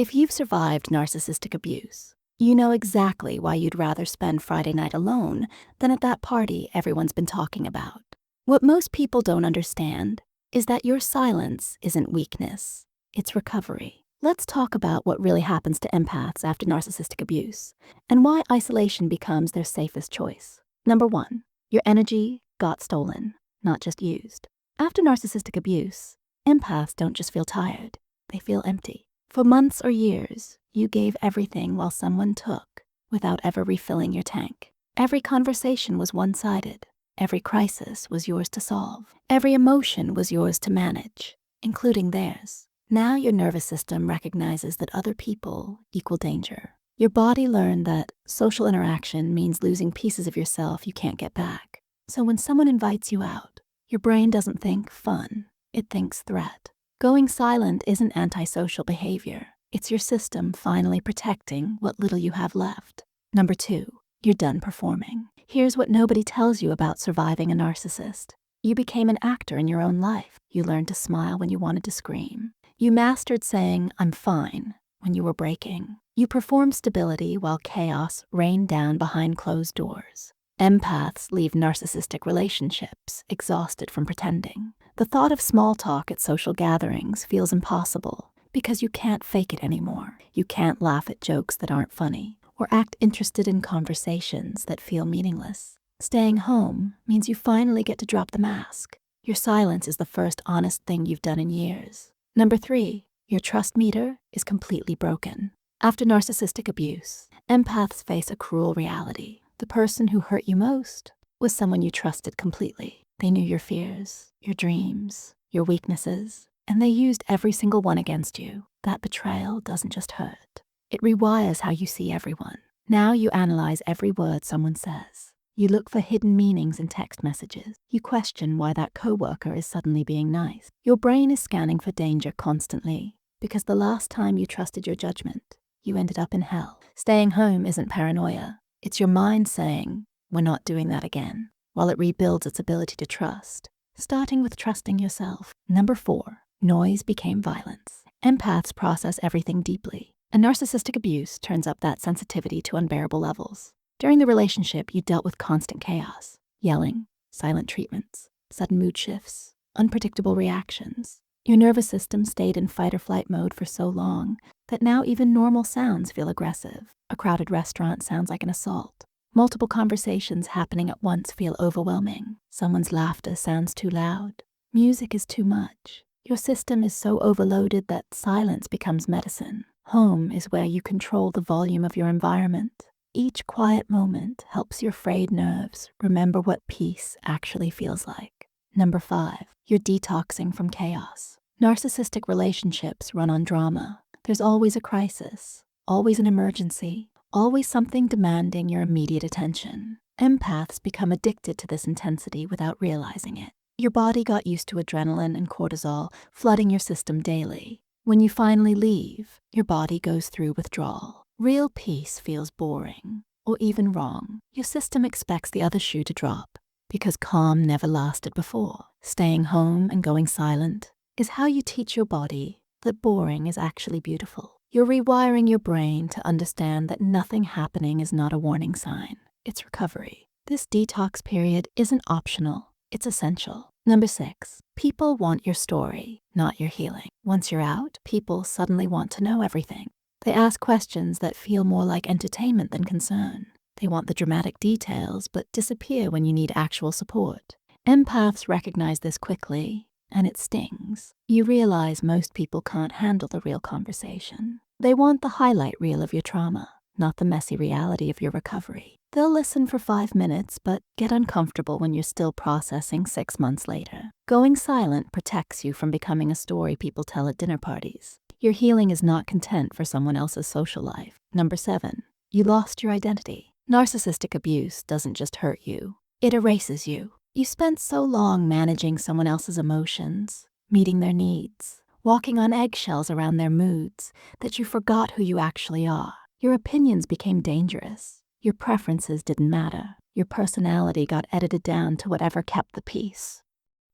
If you've survived narcissistic abuse, you know exactly why you'd rather spend Friday night alone than at that party everyone's been talking about. What most people don't understand is that your silence isn't weakness, it's recovery. Let's talk about what really happens to empaths after narcissistic abuse and why isolation becomes their safest choice. Number 1, your energy got stolen, not just used. After narcissistic abuse, empaths don't just feel tired, they feel empty. For months or years, you gave everything while someone took without ever refilling your tank. Every conversation was one-sided. Every crisis was yours to solve. Every emotion was yours to manage, including theirs. Now your nervous system recognizes that other people equal danger. Your body learned that social interaction means losing pieces of yourself you can't get back. So when someone invites you out, your brain doesn't think fun, it thinks threat. Going silent isn't antisocial behavior. It's your system finally protecting what little you have left. Number 2, you're done performing. Here's what nobody tells you about surviving a narcissist. You became an actor in your own life. You learned to smile when you wanted to scream. You mastered saying, "I'm fine," when you were breaking. You performed stability while chaos rained down behind closed doors. Empaths leave narcissistic relationships exhausted from pretending. The thought of small talk at social gatherings feels impossible because you can't fake it anymore. You can't laugh at jokes that aren't funny or act interested in conversations that feel meaningless. Staying home means you finally get to drop the mask. Your silence is the first honest thing you've done in years. Number 3, your trust meter is completely broken. After narcissistic abuse, empaths face a cruel reality. The person who hurt you most was someone you trusted completely. They knew your fears, your dreams, your weaknesses, and they used every single one against you. That betrayal doesn't just hurt. It rewires how you see everyone. Now you analyze every word someone says. You look for hidden meanings in text messages. You question why that coworker is suddenly being nice. Your brain is scanning for danger constantly because the last time you trusted your judgment, you ended up in hell. Staying home isn't paranoia. It's your mind saying, "We're not doing that again," while it rebuilds its ability to trust, starting with trusting yourself. Number 4, noise became violence. Empaths process everything deeply, and narcissistic abuse turns up that sensitivity to unbearable levels. During the relationship, you dealt with constant chaos, yelling, silent treatments, sudden mood shifts, unpredictable reactions. Your nervous system stayed in fight or flight mode for so long that now even normal sounds feel aggressive. A crowded restaurant sounds like an assault. Multiple conversations happening at once feel overwhelming. Someone's laughter sounds too loud. Music is too much. Your system is so overloaded that silence becomes medicine. Home is where you control the volume of your environment. Each quiet moment helps your frayed nerves remember what peace actually feels like. Number 5, you're detoxing from chaos. Narcissistic relationships run on drama. There's always a crisis, always an emergency, always something demanding your immediate attention. Empaths become addicted to this intensity without realizing it. Your body got used to adrenaline and cortisol flooding your system daily. When you finally leave, your body goes through withdrawal. Real peace feels boring or even wrong. Your system expects the other shoe to drop because calm never lasted before. Staying home and going silent is how you teach your body that boring is actually beautiful. You're rewiring your brain to understand that nothing happening is not a warning sign. It's recovery. This detox period isn't optional, it's essential. Number 6, people want your story, not your healing. Once you're out, people suddenly want to know everything. They ask questions that feel more like entertainment than concern. They want the dramatic details, but disappear when you need actual support. Empaths recognize this quickly, and it stings. You realize most people can't handle the real conversation. They want the highlight reel of your trauma, not the messy reality of your recovery. They'll listen for 5 minutes, but get uncomfortable when you're still processing 6 months later. Going silent protects you from becoming a story people tell at dinner parties. Your healing is not content for someone else's social life. Number 7, you lost your identity. Narcissistic abuse doesn't just hurt you, it erases you. You spent so long managing someone else's emotions, meeting their needs, walking on eggshells around their moods, that you forgot who you actually are. Your opinions became dangerous. Your preferences didn't matter. Your personality got edited down to whatever kept the peace.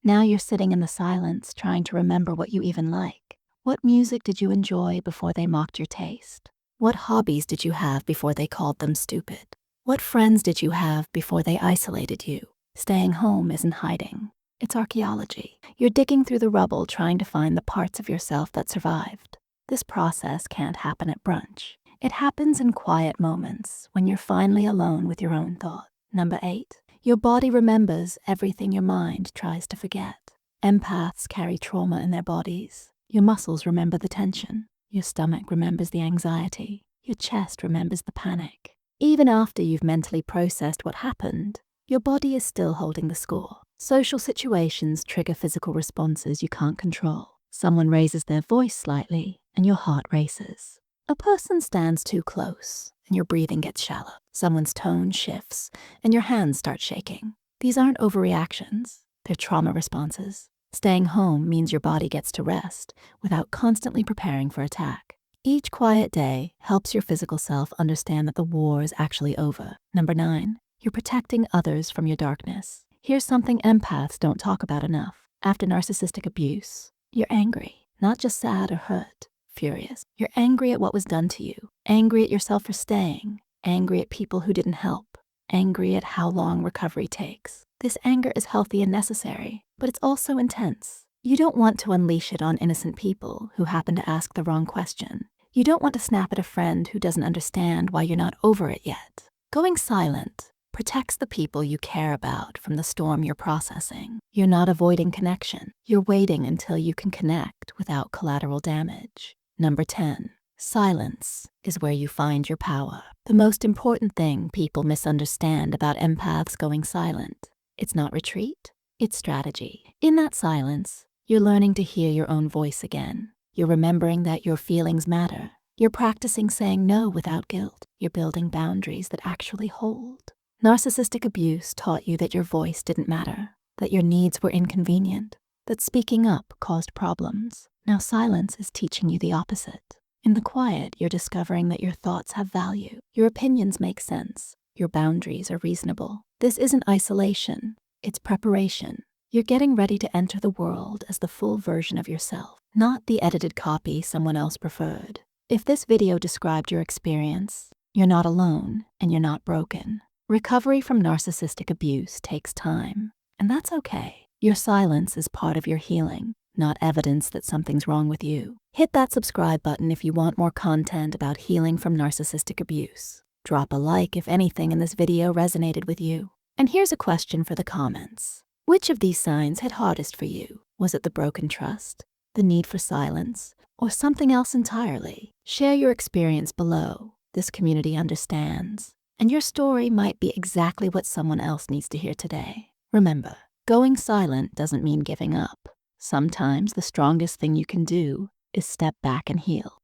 Now you're sitting in the silence trying to remember what you even like, What music did you enjoy before they mocked your taste? What hobbies did you have before they called them stupid? What friends did you have before they isolated you? Staying home isn't hiding. It's archaeology. You're digging through the rubble trying to find the parts of yourself that survived. This process can't happen at brunch. It happens in quiet moments when you're finally alone with your own thoughts. Number 8, your body remembers everything your mind tries to forget. Empaths carry trauma in their bodies. Your muscles remember the tension. Your stomach remembers the anxiety. Your chest remembers the panic. Even after you've mentally processed what happened, your body is still holding the score. Social situations trigger physical responses you can't control. Someone raises their voice slightly, and your heart races. A person stands too close, and your breathing gets shallow. Someone's tone shifts, and your hands start shaking. These aren't overreactions. They're trauma responses. Staying home means your body gets to rest without constantly preparing for attack. Each quiet day helps your physical self understand that the war is actually over. Number 9, you're protecting others from your darkness. Here's something empaths don't talk about enough. After narcissistic abuse, you're angry, not just sad or hurt, furious. You're angry at what was done to you, angry at yourself for staying, angry at people who didn't help, angry at how long recovery takes. This anger is healthy and necessary, but it's also intense. You don't want to unleash it on innocent people who happen to ask the wrong question. You don't want to snap at a friend who doesn't understand why you're not over it yet. Going silent protects the people you care about from the storm you're processing. You're not avoiding connection. You're waiting until you can connect without collateral damage. Number 10, silence is where you find your power. The most important thing people misunderstand about empaths going silent, it's not retreat, it's strategy. In that silence, you're learning to hear your own voice again. You're remembering that your feelings matter. You're practicing saying no without guilt. You're building boundaries that actually hold. Narcissistic abuse taught you that your voice didn't matter, that your needs were inconvenient, that speaking up caused problems. Now silence is teaching you the opposite. In the quiet, you're discovering that your thoughts have value. Your opinions make sense. Your boundaries are reasonable. This isn't isolation. It's preparation. You're getting ready to enter the world as the full version of yourself, not the edited copy someone else preferred. If this video described your experience, you're not alone and you're not broken. Recovery from narcissistic abuse takes time, and that's okay. Your silence is part of your healing, not evidence that something's wrong with you. Hit that subscribe button if you want more content about healing from narcissistic abuse. Drop a like if anything in this video resonated with you. And here's a question for the comments. Which of these signs hit hardest for you? Was it the broken trust, the need for silence, or something else entirely? Share your experience below. This community understands, and your story might be exactly what someone else needs to hear today. Remember, going silent doesn't mean giving up. Sometimes the strongest thing you can do is step back and heal.